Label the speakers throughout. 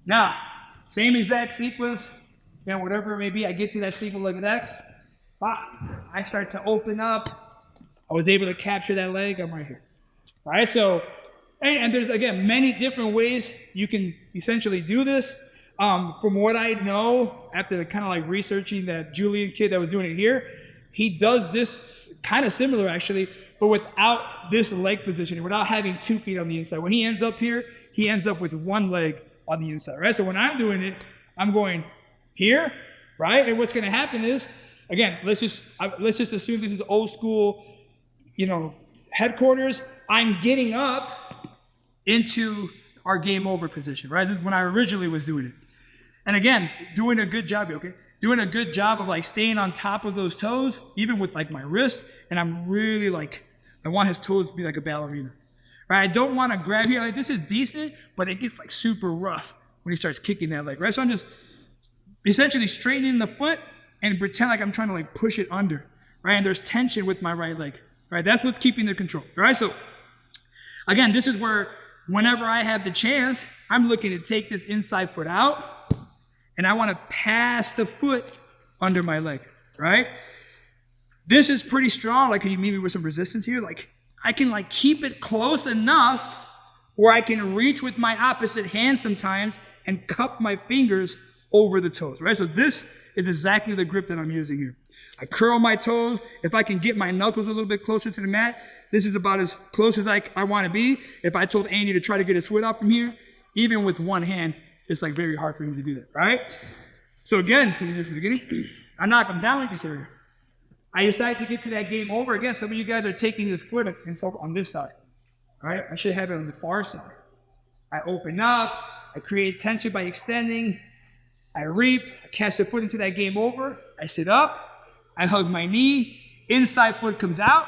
Speaker 1: Now, same exact sequence, whatever it may be, I get to that sequence like an X, I start to open up. I was able to capture that leg, I'm right here. All right, so, and there's, again, many different ways you can essentially do this. From what I know, after kind of like researching that Julian kid that was doing it here, he does this kind of similar actually, but without this leg positioning, without having 2 feet on the inside. When he ends up here, he ends up with 1 leg on the inside, right? So when I'm doing it, I'm going here, right? And what's going to happen is, again, let's just assume this is old school, headquarters. I'm getting up into our game over position, right? This is when I originally was doing it. And again, doing a good job, okay? Doing a good job of like staying on top of those toes, even with like my wrist. And I'm really like, I want his toes to be like a ballerina, right? I don't want to grab here. Like this is decent, but it gets like super rough when he starts kicking that leg, right? So I'm just essentially straightening the foot and pretend like I'm trying to like push it under, right? And there's tension with my right leg, right? That's what's keeping the control, right? So again, this is where whenever I have the chance, I'm looking to take this inside foot out and I want to pass the foot under my leg, right? This is pretty strong. Like, can you meet me with some resistance here? Like, I can like keep it close enough where I can reach with my opposite hand sometimes and cup my fingers over the toes, right? So this is exactly the grip that I'm using here. I curl my toes. If I can get my knuckles a little bit closer to the mat, this is about as close as I want to be. If I told Andy to try to get his foot out from here, even with one hand, it's like very hard for him to do that, right? So again, from the beginning, I knock him down like this area. I decide to get to that game over. Again, some of you guys are taking this foot and so on this side, right? I should have it on the far side. I open up, I create tension by extending, I reap, I catch the foot into that game over, I sit up, I hug my knee, inside foot comes out,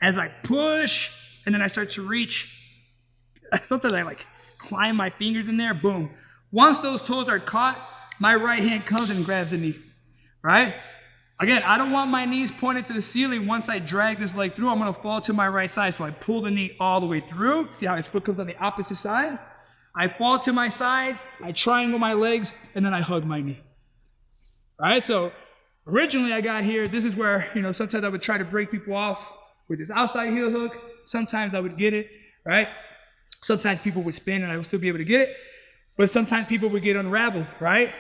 Speaker 1: as I push, and then I start to reach. Sometimes I like climb my fingers in there, boom. Once those toes are caught, my right hand comes and grabs the knee, right? Again, I don't want my knees pointed to the ceiling. Once I drag this leg through, I'm gonna fall to my right side. So I pull the knee all the way through. See how his foot comes on the opposite side? I fall to my side, I triangle my legs, and then I hug my knee. All right, so originally I got here, this is where, sometimes I would try to break people off with this outside heel hook. Sometimes I would get it, right? Sometimes people would spin and I would still be able to get it. But sometimes people would get unraveled, right?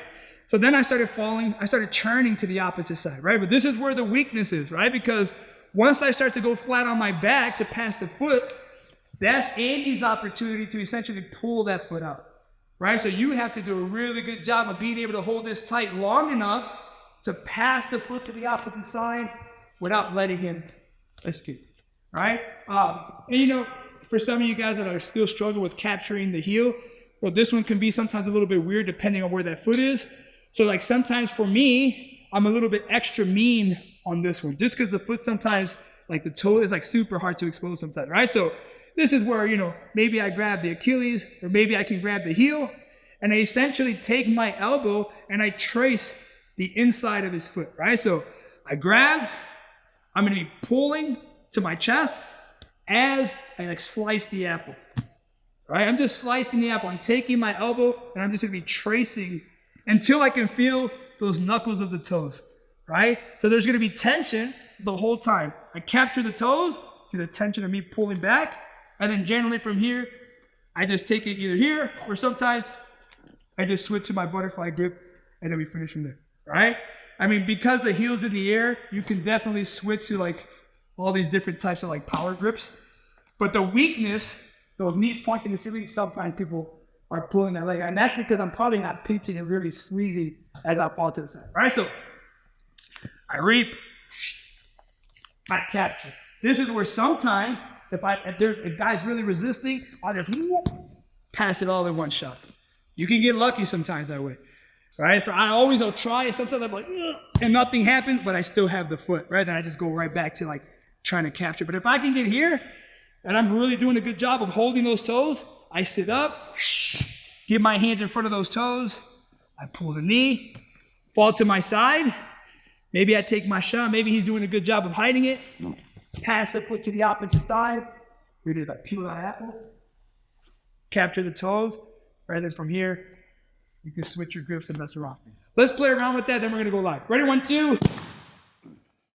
Speaker 1: So then I started falling, I started turning to the opposite side, right? But this is where the weakness is, right? Because once I start to go flat on my back to pass the foot, that's Andy's opportunity to essentially pull that foot out, right? So you have to do a really good job of being able to hold this tight long enough to pass the foot to the opposite side without letting him escape, right? And for some of you guys that are still struggling with capturing the heel, well, this one can be sometimes a little bit weird depending on where that foot is. So like sometimes for me, I'm a little bit extra mean on this one, just because the foot sometimes, like the toe is like super hard to expose sometimes, right? So this is where, maybe I grab the Achilles or maybe I can grab the heel and I essentially take my elbow and I trace the inside of his foot, right? So I grab, I'm gonna be pulling to my chest as I like slice the apple. Right? I'm just slicing the apple. I'm taking my elbow and I'm just going to be tracing until I can feel those knuckles of the toes, right? So there's going to be tension the whole time. I capture the toes, see the tension of me pulling back, and then generally from here, I just take it either here or sometimes I just switch to my butterfly grip and then we finish from there, right? I mean, because the heel's in the air, you can definitely switch to like all these different types of like power grips. But the weakness, those knees pointing to the ceiling, sometimes people are pulling that leg. And that's because I'm probably not pinching and really squeezing as I fall to the side, right? So I reap, I capture. This is where sometimes, if guy's really resisting, I'll just pass it all in one shot. You can get lucky sometimes that way, right? So I'll try, and sometimes I'm like, and nothing happens, but I still have the foot, right? Then I just go right back to like trying to capture. But if I can get here, and I'm really doing a good job of holding those toes, I sit up, get my hands in front of those toes, I pull the knee, fall to my side, maybe I take my shot, maybe he's doing a good job of hiding it, pass the foot to the opposite side, we do like peel that apple, capture the toes, right? Then from here, You can switch your grips and mess around. Let's play around with that, then we're gonna go live. Ready, 1, 2.